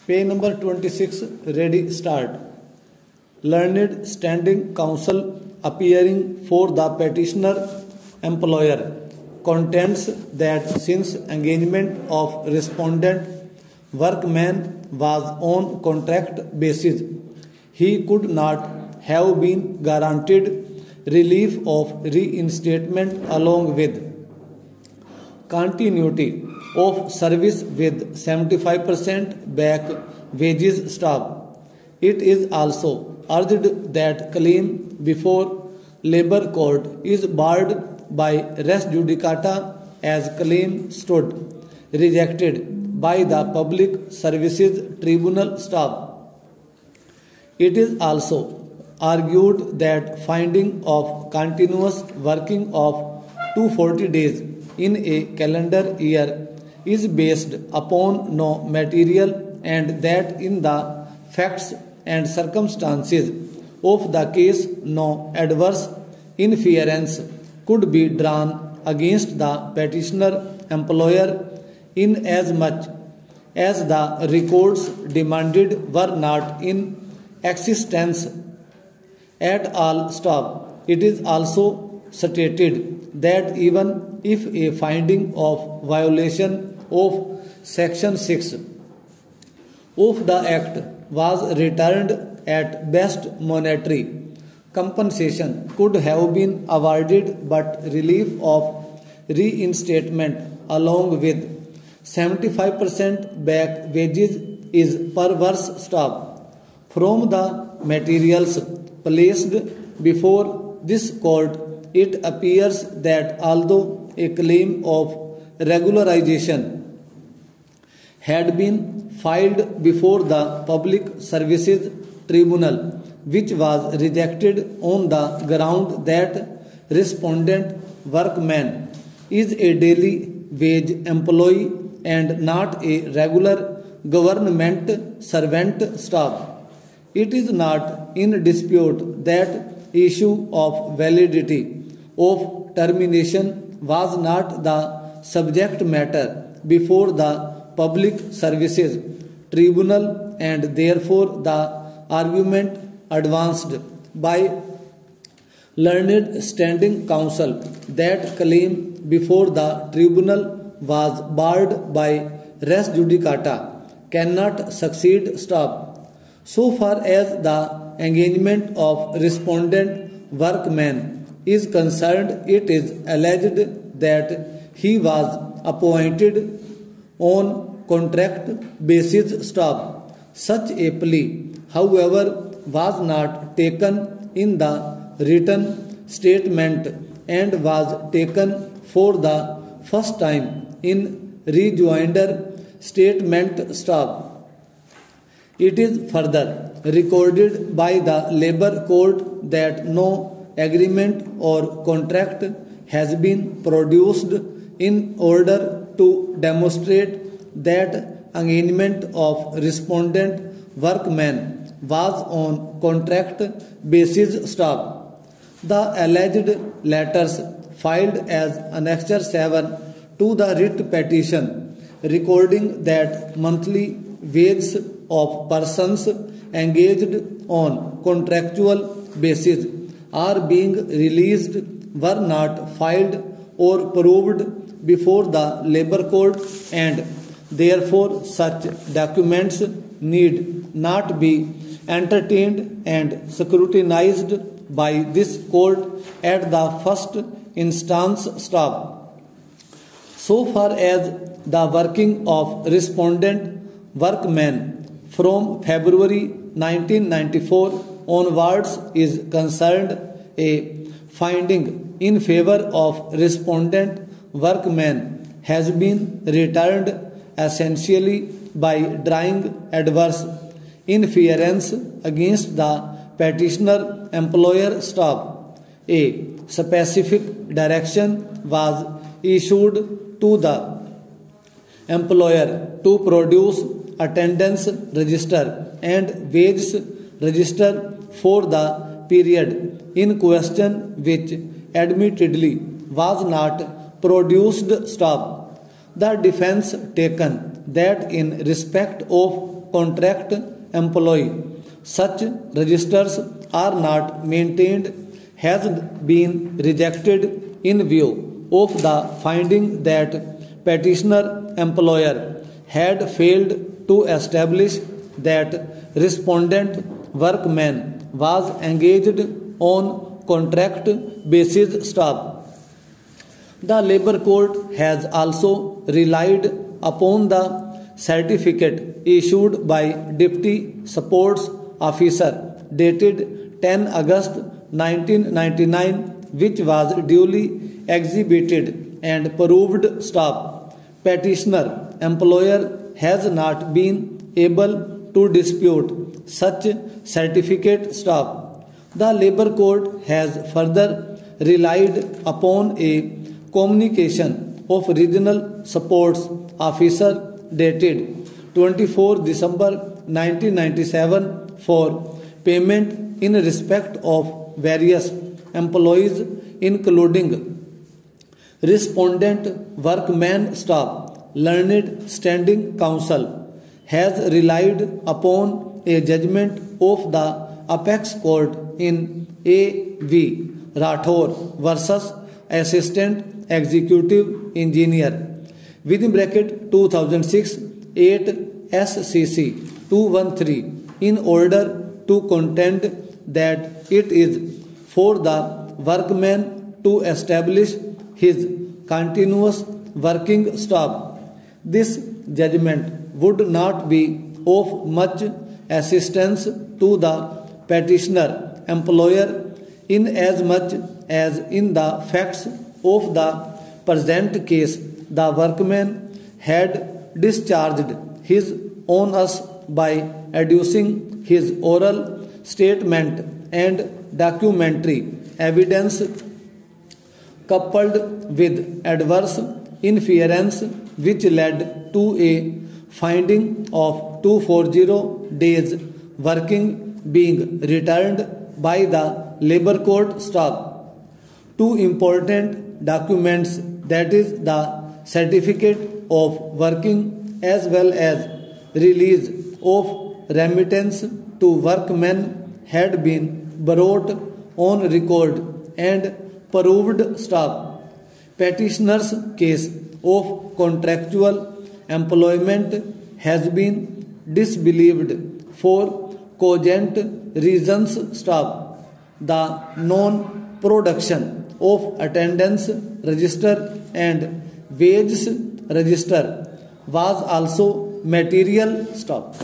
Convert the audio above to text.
Page number 26, ready, start. Learned standing counsel appearing for the petitioner employer contends that since engagement of respondent workman was on contract basis, he could not have been guaranteed relief of reinstatement along with continuity of service with 75% back wages stub. It is also urged that claim before Labour Court is barred by res judicata as claim stood rejected by the Public Services Tribunal staff. It is also argued that finding of continuous working of 240 days in a calendar year is based upon no material and that in the facts and circumstances of the case no adverse inference could be drawn against the petitioner employer in as much as the records demanded were not in existence at all stop. It is also stated that even if a finding of violation of Section 6 of the Act was returned, at best monetary compensation could have been awarded, but relief of reinstatement along with 75% back wages is perverse stop. From the materials placed before this court, it appears that although a claim of regularization had been filed before the Public Services Tribunal, which was rejected on the ground that respondent workman is a daily wage employee and not a regular government servant staff, it is not in dispute that issue of validity of termination was not the subject matter before the Public Services Tribunal, and therefore the argument advanced by learned standing counsel that claim before the tribunal was barred by res judicata cannot succeed stop. So far as the engagement of respondent workman is concerned, it is alleged that he was appointed on contract basis stop. Such a plea, however, was not taken in the written statement and was taken for the first time in rejoinder statement stop. It is further recorded by the Labour Court that no agreement or contract has been produced in order to demonstrate that engagement of respondent workman was on contract basis stop. The alleged letters filed as Annexure 7 to the writ petition recording that monthly wages of persons engaged on contractual basis are being released were not filed or proved before the Labour Court, and therefore such documents need not be entertained and scrutinized by this court at the first instance stop. So far as the working of respondent workmen from February 1994 onwards is concerned, a finding in favor of respondent workman has been returned essentially by drawing adverse inference against the petitioner employer staff. A specific direction was issued to the employer to produce attendance register and wages register for the period in question, which admittedly was not produced stop. The defense taken that in respect of contract employee. Such registers are not maintained has been rejected in view of the finding that petitioner employer had failed to establish that respondent workman was engaged on contract basis staff. The Labour Court has also relied upon the certificate issued by Deputy Sports Officer dated 10 August 1999, which was duly exhibited and proved staff. Petitioner employer has not been able to dispute such certificate staff. The Labour Court has further relied upon a communication of Regional Sports Officer dated 24 December 1997 for payment in respect of various employees including respondent workman staff. Learned Standing Council has relied upon a judgment of the Apex Court in A.V. Rathore versus Assistant Executive Engineer within bracket 2006 8 SCC 213 in order to contend that it is for the workman to establish his continuous working staff. This judgment would not be of much assistance to the petitioner employer inasmuch as in the facts of the present case the workman had discharged his onus by adducing his oral statement and documentary evidence coupled with adverse inference which led to a finding of 240 days working being returned by the Labour Court staff. Two important documents, that is the certificate of working as well as release of remittance to workmen, had been brought on record and proved staff. Petitioner's case of contractual employment has been disbelieved for cogent reasons. Staff. The non-production of attendance register and wages register was also material. Stop.